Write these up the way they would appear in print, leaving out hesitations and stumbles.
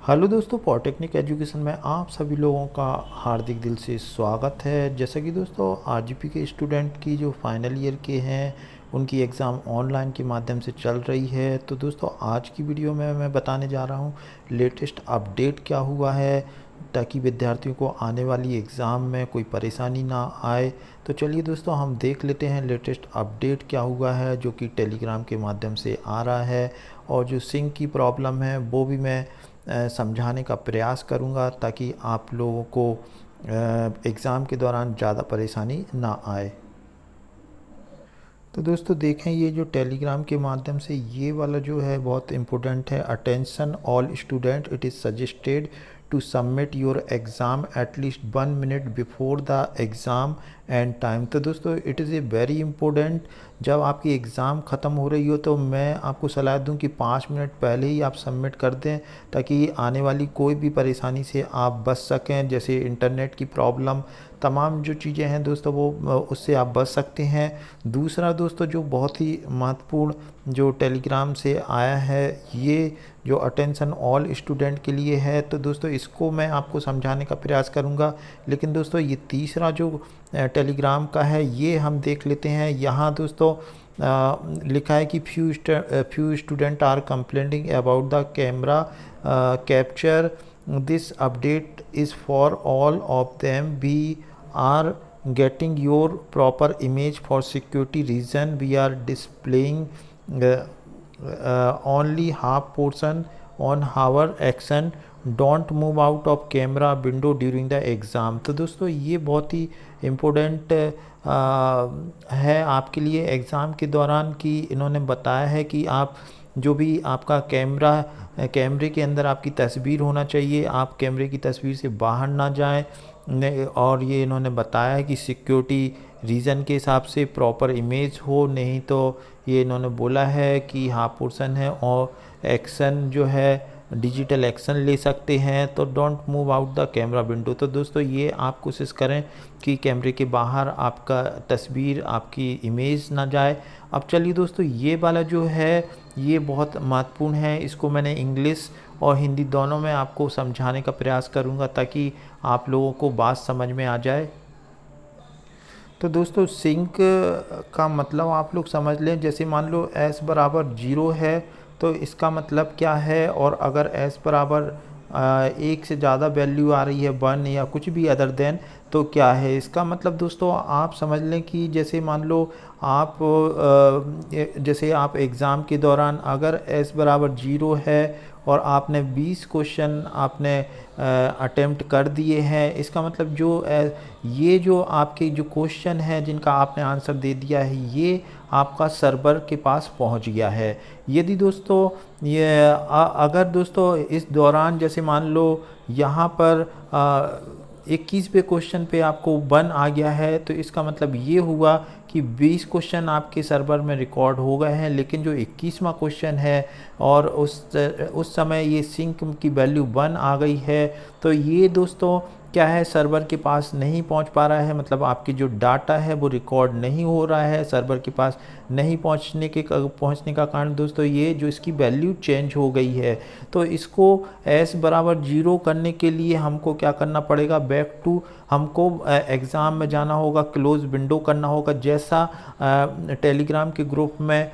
Hello दोस्तों, polytechnic education में आप सभी लोगों का हार्दिक दिल से स्वागत है। जैसा कि दोस्तों आरजीपी के स्टूडेंट की जो फाइनल ईयर के हैं उनकी एग्ज़ाम ऑनलाइन के माध्यम से चल रही है। तो दोस्तों आज की वीडियो में मैं बताने जा रहा हूँ लेटेस्ट अपडेट क्या हुआ है, ताकि विद्यार्थियों को आने वाली एग्ज़ाम में कोई परेशानी ना आए। तो चलिए दोस्तों हम देख लेते हैं लेटेस्ट अपडेट क्या हुआ है, जो कि टेलीग्राम के माध्यम से आ रहा है। और जो सिंक की प्रॉब्लम है वो भी मैं समझाने का प्रयास करूंगा, ताकि आप लोगों को एग्ज़ाम के दौरान ज़्यादा परेशानी ना आए। तो दोस्तों देखें, ये जो टेलीग्राम के माध्यम से ये वाला जो है बहुत इम्पोर्टेंट है। Attention all student, it is suggested to submit your exam at least 1 minute before the exam end time. तो दोस्तों it is a very important. जब आपकी एग्ज़ाम ख़त्म हो रही हो तो मैं आपको सलाह दूं कि 5 मिनट पहले ही आप सबमिट कर दें, ताकि आने वाली कोई भी परेशानी से आप बच सकें, जैसे इंटरनेट की प्रॉब्लम, तमाम जो चीज़ें हैं दोस्तों वो उससे आप बच सकते हैं। दूसरा दोस्तों जो बहुत ही महत्वपूर्ण जो टेलीग्राम से आया है, ये जो अटेंशन ऑल स्टूडेंट के लिए है, तो दोस्तों इसको मैं आपको समझाने का प्रयास करूंगा। लेकिन दोस्तों ये तीसरा जो टेलीग्राम का है ये हम देख लेते हैं। यहाँ दोस्तों लिखा है कि few student are complaining about the camera capture, this update is for all of them, we are getting your proper image for security reason, we are displaying only half portion on our action, don't move out of camera window during the exam। तो दोस्तों ये बहुत ही important है आपके लिए exam के दौरान, कि इन्होंने बताया है कि आप जो भी आपका कैमरे के अंदर आपकी तस्वीर होना चाहिए, आप कैमरे की तस्वीर से बाहर ना जाएं। और ये इन्होंने बताया है कि सिक्योरिटी रीज़न के हिसाब से प्रॉपर इमेज हो, नहीं तो ये इन्होंने बोला है कि हाफ पोर्शन है और एक्शन जो है डिजिटल एक्शन ले सकते हैं, तो don't move out the camera window. तो दोस्तों ये आप कोशिश करें कि कैमरे के बाहर आपका तस्वीर, आपकी इमेज ना जाए। अब चलिए दोस्तों ये वाला जो है ये बहुत महत्वपूर्ण है, इसको मैंने इंग्लिश और हिंदी दोनों में आपको समझाने का प्रयास करूंगा, ताकि आप लोगों को बात समझ में आ जाए। तो दोस्तों सिंक का मतलब आप लोग समझ लें, जैसे मान लो s बराबर 0 है तो इसका मतलब क्या है, और अगर s बराबर 1 से ज़्यादा वैल्यू आ रही है, 1 या कुछ भी अदर देन, तो क्या है इसका मतलब। दोस्तों आप समझ लें कि जैसे मान लो आप जैसे आप एग्ज़ाम के दौरान अगर s बराबर 0 है और आपने 20 क्वेश्चन आपने अटेम्प्ट कर दिए हैं, इसका मतलब जो ये जो आपके जो क्वेश्चन हैं जिनका आपने आंसर दे दिया है, ये आपका सर्वर के पास पहुंच गया है। यदि दोस्तों ये अगर दोस्तों इस दौरान जैसे मान लो यहाँ पर 21वें क्वेश्चन पे आपको 1 आ गया है, तो इसका मतलब ये हुआ कि 20 क्वेश्चन आपके सर्वर में रिकॉर्ड हो गए हैं, लेकिन जो 21वां क्वेश्चन है और उस समय ये सिंक की वैल्यू 1 आ गई है, तो ये दोस्तों क्या है, सर्वर के पास नहीं पहुंच पा रहा है। मतलब आपकी जो डाटा है वो रिकॉर्ड नहीं हो रहा है, सर्वर के पास नहीं पहुंचने का कारण दोस्तों ये जो इसकी वैल्यू चेंज हो गई है। तो इसको s बराबर 0 करने के लिए हमको क्या करना पड़ेगा, बैक टू हमको एग्ज़ाम में जाना होगा, क्लोज विंडो करना होगा, जैसा टेलीग्राम के ग्रुप में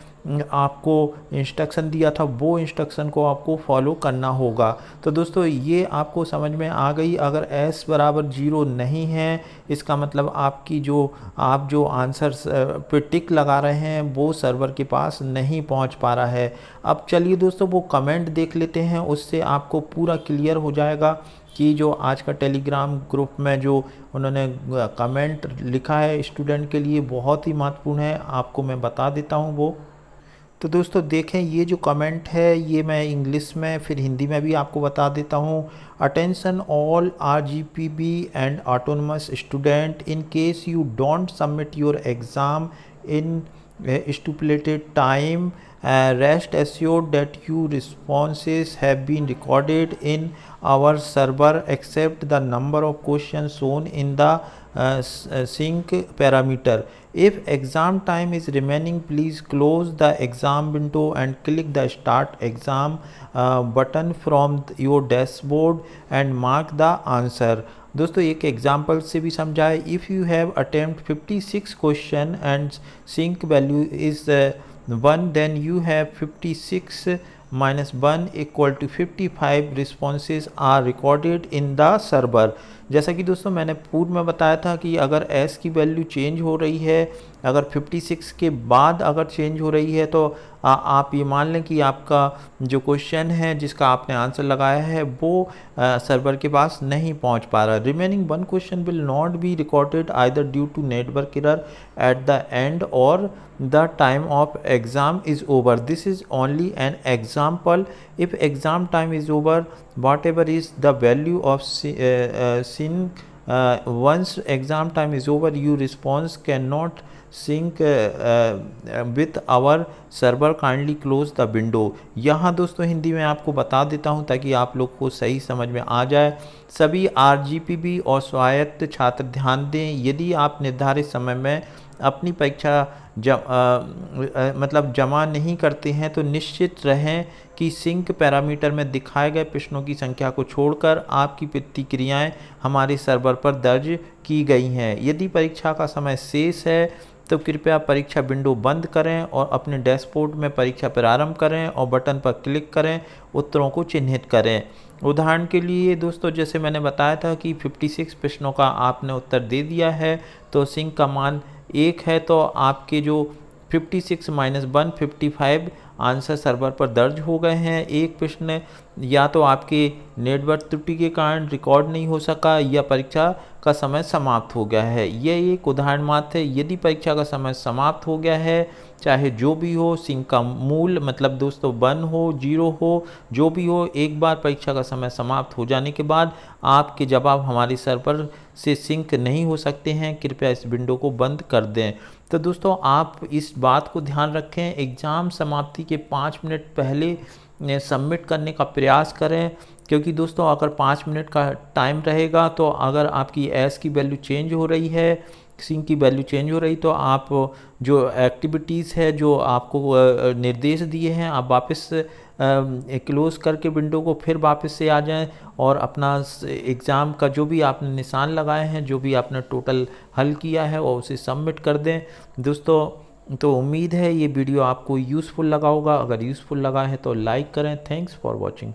आपको इंस्ट्रक्शन दिया था वो इंस्ट्रक्शन को आपको फॉलो करना होगा। तो दोस्तों ये आपको समझ में आ गई। अगर s बराबर 0 नहीं है, इसका मतलब आपकी आप जो आंसर पे टिक लगा रहे हैं वो सर्वर के पास नहीं पहुंच पा रहा है। अब चलिए दोस्तों वो कमेंट देख लेते हैं, उससे आपको पूरा क्लियर हो जाएगा कि जो आज का टेलीग्राम ग्रुप में जो उन्होंने कमेंट लिखा है स्टूडेंट के लिए बहुत ही महत्वपूर्ण है। आपको मैं बता देता हूँ वो। तो दोस्तों देखें ये जो कमेंट है ये मैं इंग्लिश में फिर हिंदी में भी आपको बता देता हूँ। Attention all RGPB and autonomous student, in case you don't submit your exam in stipulated time, rest assured that your responses have been recorded in our server except the number of questions shown in the sync parameter. If exam time is remaining, please close the exam window and click the start exam button from your dashboard and mark the answer. दोस्तों एक example से भी समझाए. If you have attempt 56 question and sync value is 1, then you have 56 minus 1 equal to 55 responses are recorded in the server. जैसा कि दोस्तों मैंने पूर्व में बताया था कि अगर s की वैल्यू चेंज हो रही है, अगर 56 के बाद अगर चेंज हो रही है तो आप ये मान लें कि आपका जो क्वेश्चन है जिसका आपने आंसर लगाया है वो सर्वर के पास नहीं पहुंच पा रहा. Remaining one question will not be recorded either due to network error at the end or the time of exam is over. This is only an example. If exam time is over, whatever is the value of sync, once exam time is over, your response cannot sync with our server. Kindly close the window. यहाँ दोस्तों हिंदी में आपको बता देता हूँ ताकि आप लोग को सही समझ में आ जाए. सभी RGPB और स्वायत्त छात्र ध्यान दें, यदि आप निर्धारित समय में अपनी परीक्षा जमा नहीं करते हैं तो निश्चित रहें कि सिंक पैरामीटर में दिखाए गए प्रश्नों की संख्या को छोड़कर आपकी प्रतिक्रियाएं हमारे सर्वर पर दर्ज की गई हैं. यदि परीक्षा का समय शेष है तो कृपया परीक्षा विंडो बंद करें और अपने डैशबोर्ड में परीक्षा प्रारंभ करें और बटन पर क्लिक करें, उत्तरों को चिन्हित करें. उदाहरण के लिए दोस्तों जैसे मैंने बताया था कि 56 प्रश्नों का आपने उत्तर दे दिया है तो सिंक का मान 1 है, तो आपके जो 56 माइनस 1 55 आंसर सर्वर पर दर्ज हो गए हैं. एक प्रश्न या तो आपके नेटवर्क त्रुटि के कारण रिकॉर्ड नहीं हो सका या परीक्षा का समय समाप्त हो गया है. यह एक उदाहरण मात्र है. यदि परीक्षा का समय समाप्त हो गया है, चाहे जो भी हो, सिंक का मूल मतलब दोस्तों 1 हो 0 हो जो भी हो, एक बार परीक्षा का समय समाप्त हो जाने के बाद आपके जवाब हमारे सर्वर से सिंक नहीं हो सकते हैं. कृपया इस विंडो को बंद कर दें. तो दोस्तों आप इस बात को ध्यान रखें, एग्ज़ाम समाप्ति के 5 मिनट पहले सबमिट करने का प्रयास करें, क्योंकि दोस्तों अगर 5 मिनट का टाइम रहेगा तो अगर आपकी एस की वैल्यू चेंज हो रही है, सिंक की वैल्यू चेंज हो रही, तो आप जो एक्टिविटीज़ है जो आपको निर्देश दिए हैं आप वापस क्लोज़ करके विंडो को फिर वापस से आ जाएं और अपना एग्ज़ाम का जो भी आपने निशान लगाए हैं, जो भी आपने टोटल हल किया है और उसे सबमिट कर दें. दोस्तों तो उम्मीद है ये वीडियो आपको यूज़फुल लगा होगा. अगर यूज़फुल लगा है तो लाइक करें. Thanks for watching.